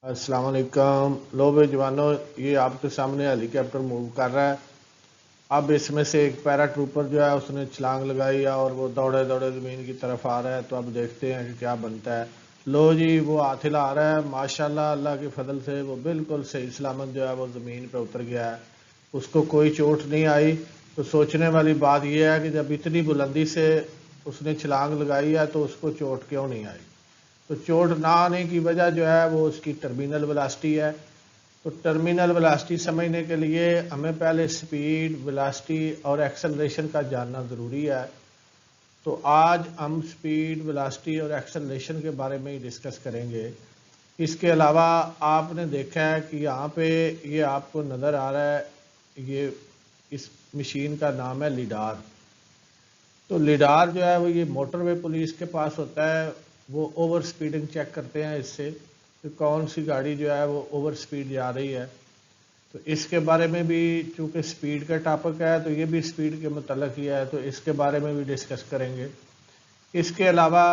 अस्सलाम वालेकुम। लो भाई जवानों, ये आपके सामने हेलीकॉप्टर मूव कर रहा है। अब इसमें से एक पैरा ट्रूपर जो है उसने छलांग लगाई है और वो दौड़े दौड़े ज़मीन की तरफ आ रहा है। तो अब देखते हैं कि क्या बनता है। लो जी, वो हाथ हिला रहा है। माशाल्लाह, अल्लाह के फजल से वो बिल्कुल सही सलामत जो है वो ज़मीन पे उतर गया है। उसको कोई चोट नहीं आई। तो सोचने वाली बात यह है कि जब इतनी बुलंदी से उसने छलांग लगाई है तो उसको चोट क्यों नहीं आई। तो चोट ना आने की वजह जो है वो उसकी टर्मिनल वेलोसिटी है। तो टर्मिनल वेलोसिटी समझने के लिए हमें पहले स्पीड, वेलोसिटी और एक्सेलरेशन का जानना ज़रूरी है। तो आज हम स्पीड, वेलोसिटी और एक्सेलरेशन के बारे में ही डिस्कस करेंगे। इसके अलावा आपने देखा है कि यहाँ पे ये आपको नज़र आ रहा है, ये इस मशीन का नाम है लिडार। तो लिडार जो है वो ये मोटरवे पुलिस के पास होता है। वो ओवर स्पीडिंग चेक करते हैं इससे कि कौन सी गाड़ी जो है वो ओवर स्पीड जा रही है। तो इसके बारे में भी, चूँकि स्पीड का टॉपिक है तो ये भी स्पीड के मुतल्लिक़ ही है, तो इसके बारे में भी डिस्कस करेंगे। इसके अलावा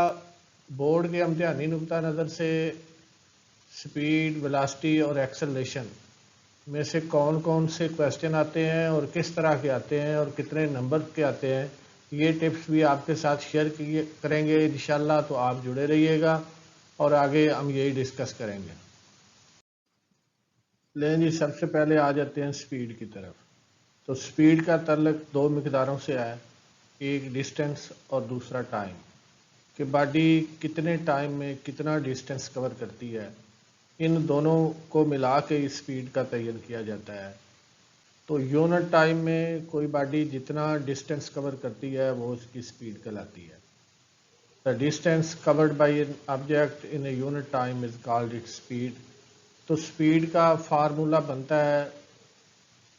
बोर्ड के इम्तिहानी नुक्ता नज़र से स्पीड, वेलोसिटी और एक्सेलरेशन में से कौन कौन से क्वेश्चन आते हैं और किस तरह के आते हैं और कितने नंबर के आते हैं, ये टिप्स भी आपके साथ शेयर करेंगे इंशाल्लाह। तो आप जुड़े रहिएगा और आगे हम यही डिस्कस करेंगे। लेकिन जी, सबसे पहले आ जाते हैं स्पीड की तरफ। तो स्पीड का ताल्लुक दो मिकदारों से है, एक डिस्टेंस और दूसरा टाइम। कि बॉडी कितने टाइम में कितना डिस्टेंस कवर करती है, इन दोनों को मिला के इस स्पीड का तयन किया जाता है। तो यूनिट टाइम में कोई बॉडी जितना डिस्टेंस कवर करती है वो उसकी स्पीड कहलाती है। The distance covered by an object in a unit time is called its speed. तो स्पीड का फार्मूला बनता है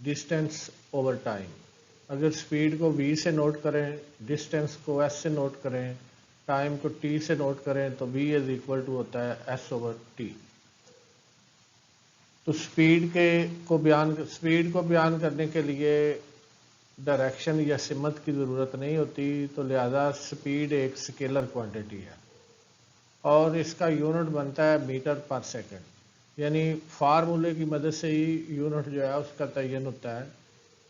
डिस्टेंस ओवर टाइम। अगर स्पीड को v से नोट करें, डिस्टेंस को s से नोट करें, टाइम को t से नोट करें, तो v इज इक्वल टू होता है s ओवर t। तो स्पीड को बयान करने के लिए डायरेक्शन या सिमत की ज़रूरत नहीं होती। तो लिहाजा स्पीड एक स्केलर क्वांटिटी है और इसका यूनिट बनता है मीटर पर सेकंड। यानी फार्मूले की मदद से ही यूनिट जो है उसका तयन होता है।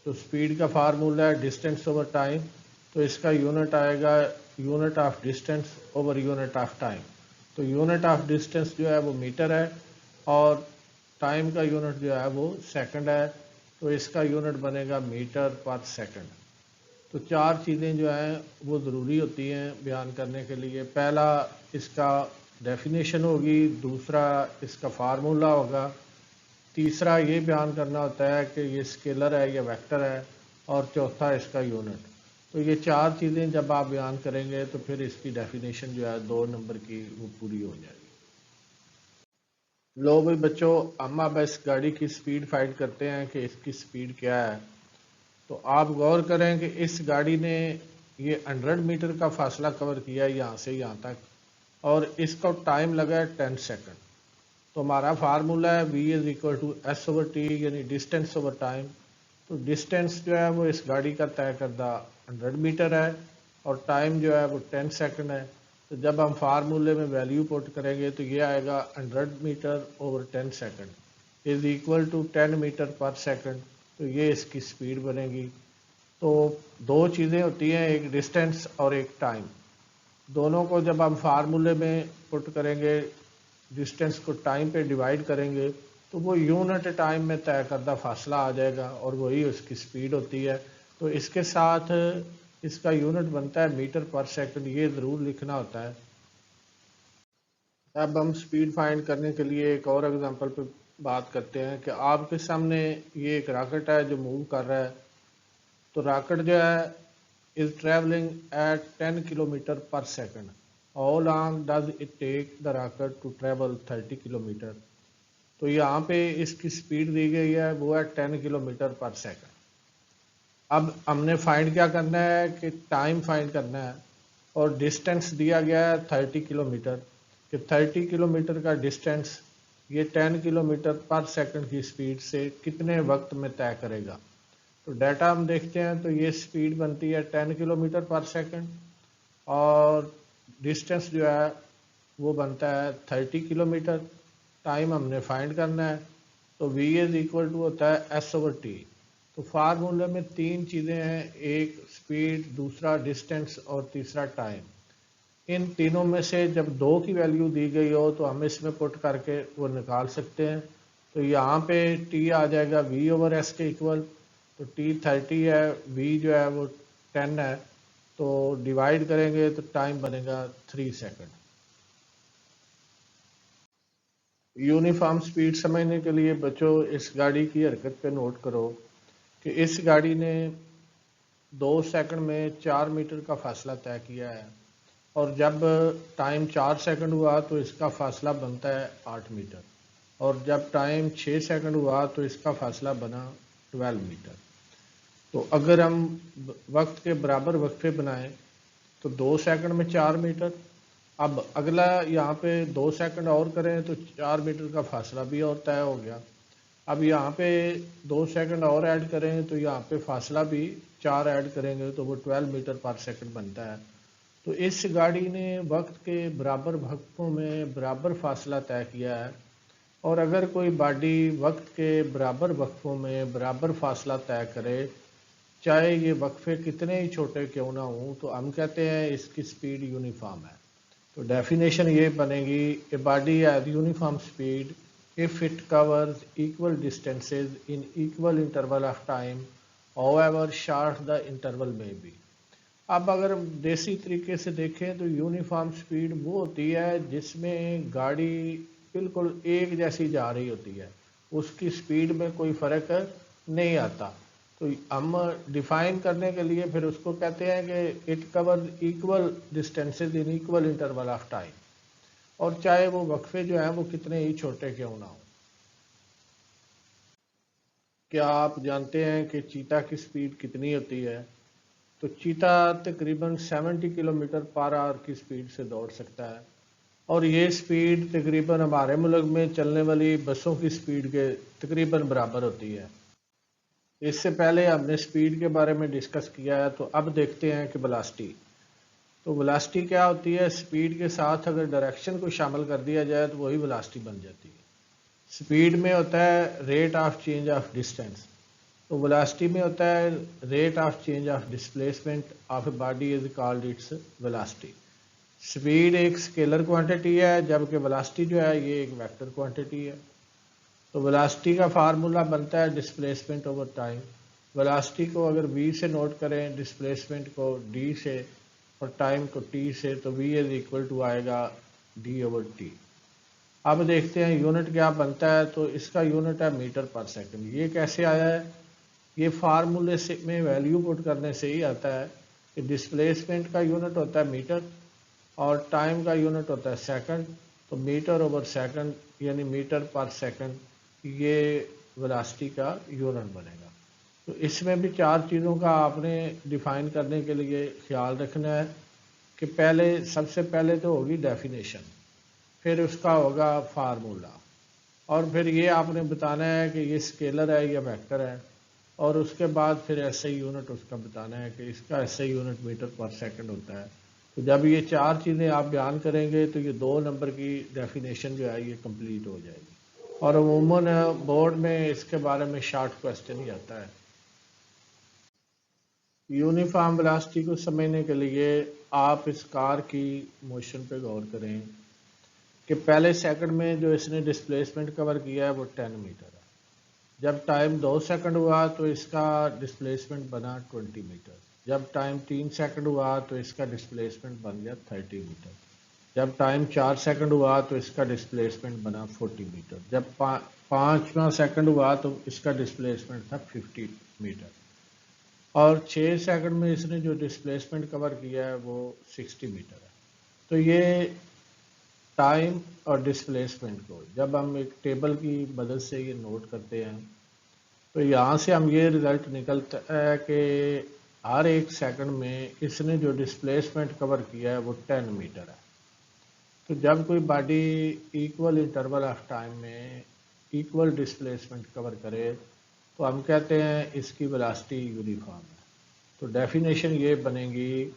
तो स्पीड का फार्मूला है डिस्टेंस ओवर टाइम। तो इसका यूनिट आएगा unit of distance over unit of time. तो यूनिट ऑफ डिस्टेंस जो है वो मीटर है और टाइम का यूनिट जो है वो सेकंड है। तो इसका यूनिट बनेगा मीटर पर सेकंड। तो चार चीज़ें जो हैं वो ज़रूरी होती हैं बयान करने के लिए। पहला इसका डेफिनेशन होगी, दूसरा इसका फार्मूला होगा, तीसरा ये बयान करना होता है कि ये स्केलर है या वेक्टर है, और चौथा इसका यूनिट। तो ये चार चीज़ें जब आप बयान करेंगे तो फिर इसकी डेफिनेशन जो है 2 नंबर की वो पूरी हो जाएगी। लो भाई बच्चों, हम अब इस गाड़ी की स्पीड फाइंड करते हैं कि इसकी स्पीड क्या है। तो आप गौर करें कि इस गाड़ी ने ये 100 मीटर का फासला कवर किया है यहाँ से यहाँ तक, और इसका टाइम लगा है 10 सेकंड। तो हमारा फार्मूला है v is equal to S over T, यानी डिस्टेंस ओवर टाइम। तो डिस्टेंस जो है वो इस गाड़ी का तय करदा 100 मीटर है और टाइम जो है वो 10 सेकंड है। तो जब हम फार्मूले में वैल्यू पुट करेंगे तो ये आएगा 100 metre over 10 second is equal to 10 metre per second. तो ये इसकी स्पीड बनेगी। तो दो चीज़ें होती हैं, एक डिस्टेंस और एक टाइम। दोनों को जब हम फार्मूले में पुट करेंगे, डिस्टेंस को टाइम पे डिवाइड करेंगे, तो वो यूनिट टाइम में तय करदा फासला आ जाएगा और वही उसकी स्पीड होती है। तो इसके साथ इसका यूनिट बनता है मीटर पर सेकंड, ये ज़रूर लिखना होता है। अब हम स्पीड फाइंड करने के लिए एक और एग्जांपल पे बात करते हैं कि आपके सामने ये एक रॉकेट है जो मूव कर रहा है। तो रॉकेट जो है is traveling at 10 kilometer per second. How long does it take the rocket to travel 30 kilometre? तो यहाँ पे इसकी स्पीड दी गई है, वो है 10 किलोमीटर पर सेकंड। अब हमने फाइंड क्या करना है कि टाइम फाइंड करना है, और डिस्टेंस दिया गया है 30 किलोमीटर। कि 30 किलोमीटर का डिस्टेंस ये 10 किलोमीटर पर सेकंड की स्पीड से कितने वक्त में तय करेगा। तो डाटा हम देखते हैं तो ये स्पीड बनती है 10 किलोमीटर पर सेकंड और डिस्टेंस जो है वो बनता है 30 किलोमीटर। टाइम हमने फाइंड करना है, तो v इज इक्वल टू होता है s/t। तो फार्मूले में तीन चीज़ें हैं, एक स्पीड, दूसरा डिस्टेंस और तीसरा टाइम। इन तीनों में से जब 2 की वैल्यू दी गई हो तो हम इसमें पुट करके वो निकाल सकते हैं। तो यहाँ पे t आ जाएगा v/s के इक्वल, तो t 30 है, v जो है वो 10 है, तो डिवाइड करेंगे तो टाइम बनेगा 3 सेकंड। यूनिफॉर्म स्पीड समझने के लिए बच्चों इस गाड़ी की हरकत पे नोट करो कि इस गाड़ी ने 2 सेकंड में 4 मीटर का फासला तय किया है, और जब टाइम 4 सेकंड हुआ तो इसका फासला बनता है 8 मीटर, और जब टाइम 6 सेकंड हुआ तो इसका फासला बना 12 मीटर। तो अगर हम वक्त के बराबर वक्फे बनाएं तो 2 सेकंड में 4 मीटर, अब अगला यहाँ पे 2 सेकंड और करें तो 4 मीटर का फासला भी और तय हो गया। अब यहाँ पे 2 सेकंड और ऐड करें तो यहाँ पे फासला भी 4 ऐड करेंगे तो वो 12 मीटर पर सेकंड बनता है। तो इस गाड़ी ने वक्त के बराबर वक्फों में बराबर फासला तय किया है, और अगर कोई गाड़ी वक्त के बराबर वक्फों में बराबर फासला तय करे, चाहे ये वक्फे कितने ही छोटे क्यों ना हों, तो हम कहते हैं इसकी स्पीड यूनिफॉर्म है। तो डेफिनेशन ये बनेगी, a body has uniform speed if it covers equal distances in equal interval of time however short the interval में बी। अब अगर देसी तरीके से देखें तो यूनिफॉर्म स्पीड वो होती है जिसमें गाड़ी बिल्कुल एक जैसी जा रही होती है, उसकी स्पीड में कोई फ़र्क नहीं आता। तो हम डिफाइन करने के लिए फिर उसको कहते हैं कि it cover equal distances in equal interval of time, और चाहे वो वक्फे जो हैं वो कितने ही छोटे क्यों ना हो। क्या आप जानते हैं कि चीता की स्पीड कितनी होती है? तो चीता तकरीबन 70 किलोमीटर पर आवर की स्पीड से दौड़ सकता है, और ये स्पीड तकरीबन हमारे मुल्क में चलने वाली बसों की स्पीड के तकरीबन बराबर होती है। इससे पहले हमने स्पीड के बारे में डिस्कस किया है, तो अब देखते हैं कि वेलोसिटी। तो वेलोसिटी क्या होती है? स्पीड के साथ अगर डायरेक्शन को शामिल कर दिया जाए तो वही वेलोसिटी बन जाती है। स्पीड में होता है rate of change of distance, तो वेलोसिटी में होता है rate of change of displacement of a body is called its velocity. Speed एक स्केलर क्वांटिटी है, जबकि वेलोसिटी जो है ये एक वेक्टर क्वांटिटी है। तो वेलोसिटी का फार्मूला बनता है डिस्प्लेसमेंट ओवर टाइम। वेलोसिटी को अगर v से नोट करें, डिस्प्लेसमेंट को d से और टाइम को t से, तो v इज इक्वल टू आएगा d/t। अब देखते हैं यूनिट क्या बनता है, तो इसका यूनिट है मीटर पर सेकंड। ये कैसे आया है? ये फार्मूले से में वैल्यू पुट करने से ही आता है कि डिस्प्लेसमेंट का यूनिट होता है मीटर और टाइम का यूनिट होता है सेकंड, तो मीटर ओवर सेकंड यानी मीटर पर सेकंड ये वेलोसिटी का यूनिट बनेगा। तो इसमें भी 4 चीज़ों का आपने डिफाइन करने के लिए ख्याल रखना है कि सबसे पहले तो होगी डेफिनेशन, फिर उसका होगा फार्मूला, और फिर ये आपने बताना है कि ये स्केलर है या वेक्टर है, और उसके बाद फिर एसआई यूनिट उसका बताना है कि इसका SI unit metre per second होता है। तो जब ये 4 चीज़ें आप बयान करेंगे तो ये 2 नंबर की डेफिनेशन जो है ये कंप्लीट हो जाएगी, और अमूमन बोर्ड में इसके बारे में शॉर्ट क्वेश्चन ही आता है। यूनिफॉर्म वेलोसिटी को समझने के लिए आप इस कार की मोशन पे गौर करें कि पहले सेकंड में जो इसने डिस्प्लेसमेंट कवर किया है वो 10 मीटर है। जब टाइम 2 सेकंड हुआ तो इसका डिस्प्लेसमेंट बना 20 मीटर। जब टाइम 3 सेकंड हुआ तो इसका डिस्प्लेसमेंट बन गया 30 मीटर। जब टाइम 4 सेकंड हुआ तो इसका डिस्प्लेसमेंट बना 40 मीटर। जब 5वां सेकंड हुआ तो इसका डिस्प्लेसमेंट था 50 मीटर, और 6 सेकंड में इसने जो डिस्प्लेसमेंट कवर किया है वो 60 मीटर है। तो ये टाइम और डिस्प्लेसमेंट को जब हम एक टेबल की मदद से ये नोट करते हैं तो यहाँ से हम ये रिजल्ट निकलता है कि हर एक सेकंड में इसने जो डिस्प्लेसमेंट कवर किया है वो 10 मीटर है। तो जब कोई body equal interval of time में इक्वल डिस्प्लेसमेंट कवर करे तो हम कहते हैं इसकी वेलोसिटी यूनिफॉर्म है। तो डेफिनेशन ये बनेगी,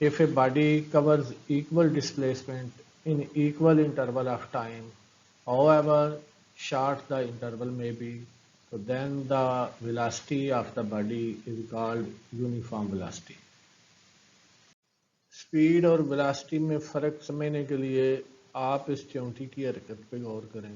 if a body covers equal displacement in equal interval of time however short the interval may be, so then the velocity of the body is called uniform velocity. Speed और velocity में फ़र्क समझने के लिए आप इस च्योंटी की हरकत पे गौर करें।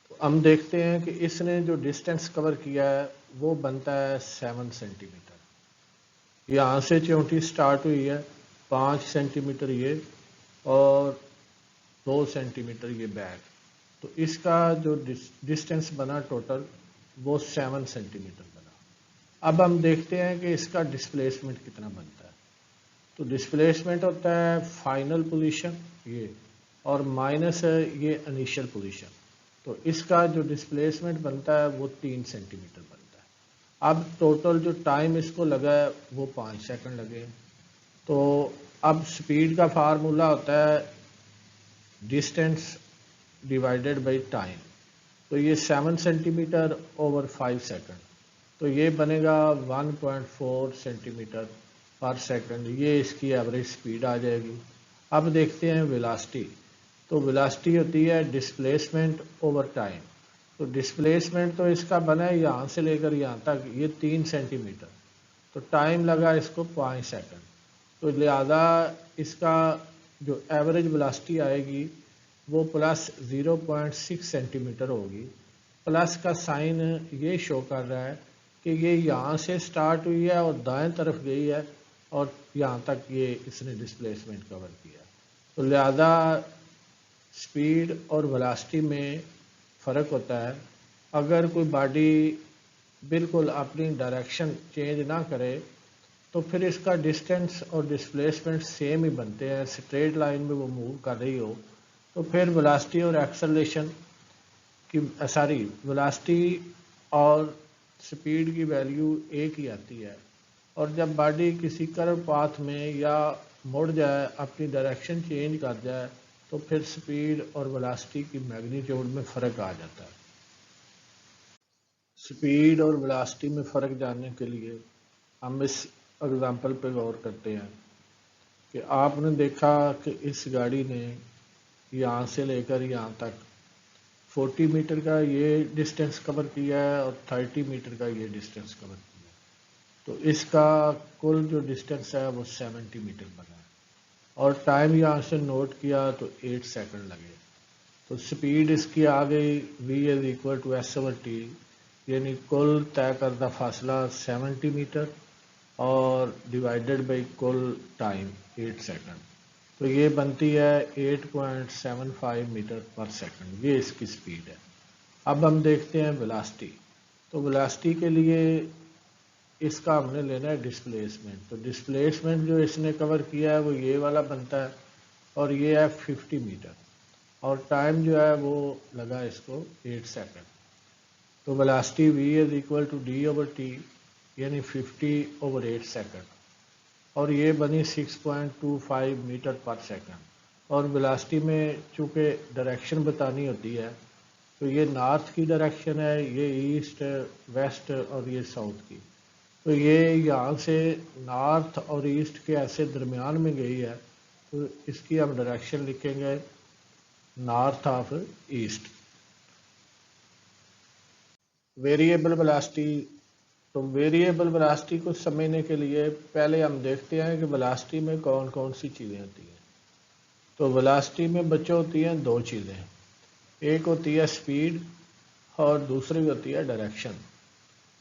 तो हम देखते हैं कि इसने जो डिस्टेंस कवर किया है वो बनता है 7 सेंटीमीटर। यहाँ से च्योंटी स्टार्ट हुई है 5 सेंटीमीटर ये और 2 सेंटीमीटर ये बैक, तो इसका जो डिस्टेंस बना टोटल वो 7 सेंटीमीटर बना। अब हम देखते हैं कि इसका डिस्प्लेसमेंट कितना बनता है। तो डिस्प्लेसमेंट होता है फाइनल पोजीशन ये और माइनस है ये इनिशियल पोजीशन, तो इसका जो डिस्प्लेसमेंट बनता है वो 3 सेंटीमीटर बनता है। अब टोटल जो टाइम इसको लगा है वो 5 सेकंड लगे। तो अब स्पीड का फार्मूला होता है डिस्टेंस डिवाइडेड बाई टाइम, तो ये 7 सेंटीमीटर ओवर 5 सेकंड, तो ये बनेगा 1.4 सेंटीमीटर पर सेकंड, ये इसकी एवरेज स्पीड आ जाएगी। अब देखते हैं वेलोसिटी। तो वेलोसिटी होती है डिस्प्लेसमेंट ओवर टाइम, तो डिस्प्लेसमेंट तो इसका बना है यहाँ से लेकर यहाँ तक ये 3 सेंटीमीटर, तो टाइम लगा इसको 5 सेकंड, तो लिहाजा इसका जो एवरेज वेलोसिटी आएगी वो प्लस 0.6 सेंटीमीटर होगी। प्लस का साइन ये शो कर रहा है कि ये यहाँ से स्टार्ट हुई है और दाएं तरफ गई है और यहाँ तक ये इसने डिस्प्लेसमेंट कवर किया। तो लिहाजा स्पीड और वेलोसिटी में फ़र्क होता है। अगर कोई बॉडी बिल्कुल अपनी डायरेक्शन चेंज ना करे तो फिर इसका डिस्टेंस और डिस्प्लेसमेंट सेम ही बनते हैं, स्ट्रेट लाइन में वो मूव कर रही हो तो फिर वेलोसिटी और एक्सेलरेशन की वेलोसिटी और स्पीड की वैल्यू एक ही आती है। और जब बॉडी किसी कर्व पाथ में या मुड़ जाए, अपनी डायरेक्शन चेंज कर जाए, तो फिर स्पीड और वेलोसिटी की मैग्नीट्यूड में फ़र्क आ जाता है। स्पीड और वेलोसिटी में फ़र्क जानने के लिए हम इस एग्जांपल पे गौर करते हैं कि आपने देखा कि इस गाड़ी ने यहाँ से लेकर यहाँ तक 40 मीटर का ये डिस्टेंस कवर किया है और 30 मीटर का ये डिस्टेंस कवर किया है, तो इसका कुल जो डिस्टेंस है वो 70 मीटर बना है और टाइम यहाँ से नोट किया तो 8 सेकंड लगे। तो स्पीड इसकी आ गई v=s/t, यानी कुल तय करदा फासला 70 मीटर और डिवाइडेड बाई कुल टाइम 8 सेकंड, तो ये बनती है 8.75 मीटर पर सेकंड, ये इसकी स्पीड है। अब हम देखते हैं वेलोसिटी। तो वेलोसिटी के लिए इसका हमने लेना है डिस्प्लेसमेंट, तो डिस्प्लेसमेंट जो इसने कवर किया है वो ये वाला बनता है और ये है 50 मीटर और टाइम जो है वो लगा इसको 8 सेकंड। तो वेलोसिटी v=d/t यानी 50/8 सेकंड और ये बनी 6.25 मीटर पर सेकंड। और वेलोसिटी में चूँकि डायरेक्शन बतानी होती है तो ये नॉर्थ की डायरेक्शन है, ये ईस्ट, वेस्ट और ये साउथ की, तो ये यहाँ से नॉर्थ और ईस्ट के ऐसे दरमियान में गई है, तो इसकी हम डायरेक्शन लिखेंगे north of east. Variable velocity. तो वेरिएबल वेलोसिटी को समझने के लिए पहले हम देखते हैं कि वेलोसिटी में कौन कौन सी चीज़ें होती हैं। तो वेलोसिटी में बच्चों होती हैं दो चीज़ें, एक होती है स्पीड और दूसरी होती है डायरेक्शन।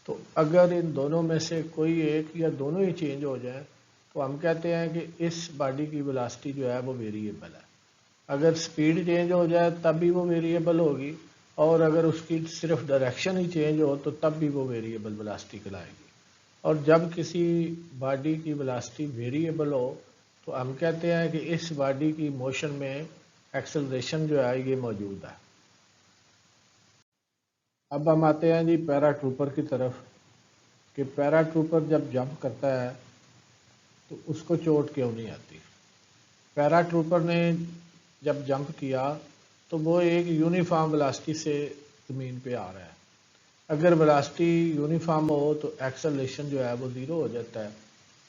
तो अगर इन दोनों में से कोई एक या दोनों ही चेंज हो जाए तो हम कहते हैं कि इस बॉडी की वेलोसिटी जो है वो वेरिएबल है। अगर स्पीड चेंज हो जाए तब भी वो वेरिएबल होगी और अगर उसकी सिर्फ डायरेक्शन ही चेंज हो तो तब भी वो वेरिएबल वेलोसिटी कहलाएगी। और जब किसी बॉडी की वेलोसिटी वेरिएबल हो तो हम कहते हैं कि इस बॉडी की मोशन में एक्सेलरेशन जो है ये मौजूद है। अब हम आते हैं जी पैराट्रूपर की तरफ कि पैराट्रूपर जब जंप करता है तो उसको चोट क्यों नहीं आती। पैराट्रूपर ने जब जंप किया तो वो एक यूनिफॉर्म वेलोसिटी से ज़मीन पे आ रहा है। अगर वेलोसिटी यूनिफॉर्म हो तो एक्सेलरेशन जो है वो ज़ीरो हो जाता है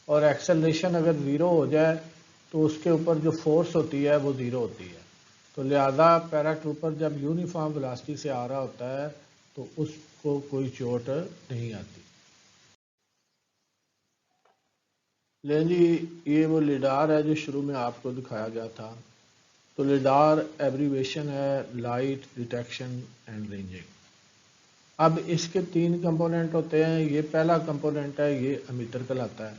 और एक्सेलरेशन अगर ज़ीरो हो जाए تو اس کے اوپر جو فورس ہوتی ہے وہ 0 ہوتی ہے، تو لہذا پیرا ٹروپر جب یونیفارم ویلاسٹی سے آ رہا ہوتا ہے تو اس کو کوئی چوٹ نہیں آتی۔ لیں جی، یہ وہ لیڈار ہے جو شروع میں آپ کو دکھایا گیا تھا۔ تو لیڈار ایبریویشن ہے لائٹ ڈیٹیکشن اینڈ رینجنگ۔ اب اس کے 3 کمپوننٹ ہوتے ہیں، یہ پہلا کمپوننٹ ہے یہ امیٹر کہلاتا ہے،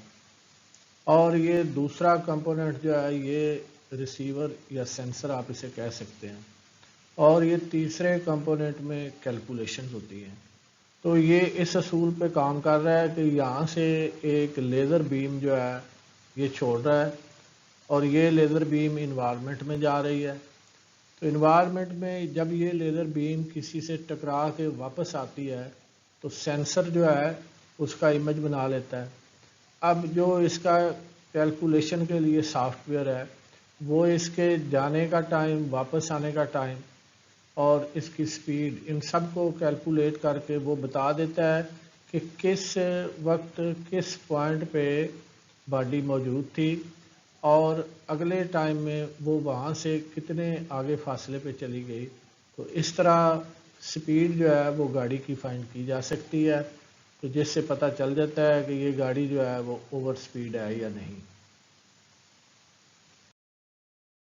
اور یہ دوسرا کمپوننٹ جو ہے یہ ریسیور یا سینسر آپ اسے کہہ سکتے ہیں، اور یہ تیسرے کمپوننٹ میں کیلکولیشنز ہوتی ہیں۔ تو یہ اس اصول پہ کام کر رہا ہے کہ یہاں سے ایک لیزر بیم جو ہے یہ چھوڑ رہا ہے، اور یہ لیزر بیم انوائرمنٹ میں جا رہی ہے۔ تو انوائرمنٹ میں جب یہ لیزر بیم کسی سے ٹکرا کے واپس آتی ہے تو سینسر جو ہے اس کا امیج بنا لیتا ہے۔ اب جو اس کا کیلکولیشن کے لیے سافٹ ویئر ہے وہ اس کے جانے کا ٹائم، واپس آنے کا ٹائم اور اس کی سپیڈ، ان سب کو کیلکولیٹ کر کے وہ بتا دیتا ہے کہ کس وقت کس پوائنٹ پہ باڈی موجود تھی اور اگلے ٹائم میں وہ وہاں سے کتنے آگے فاصلے پہ چلی گئی۔ تو اس طرح سپیڈ جو ہے وہ گاڑی کی فائنڈ کی جا سکتی ہے، تو جس سے پتہ چل جاتا ہے کہ یہ گاڑی جو ہے وہ اوور سپیڈ ہے یا نہیں۔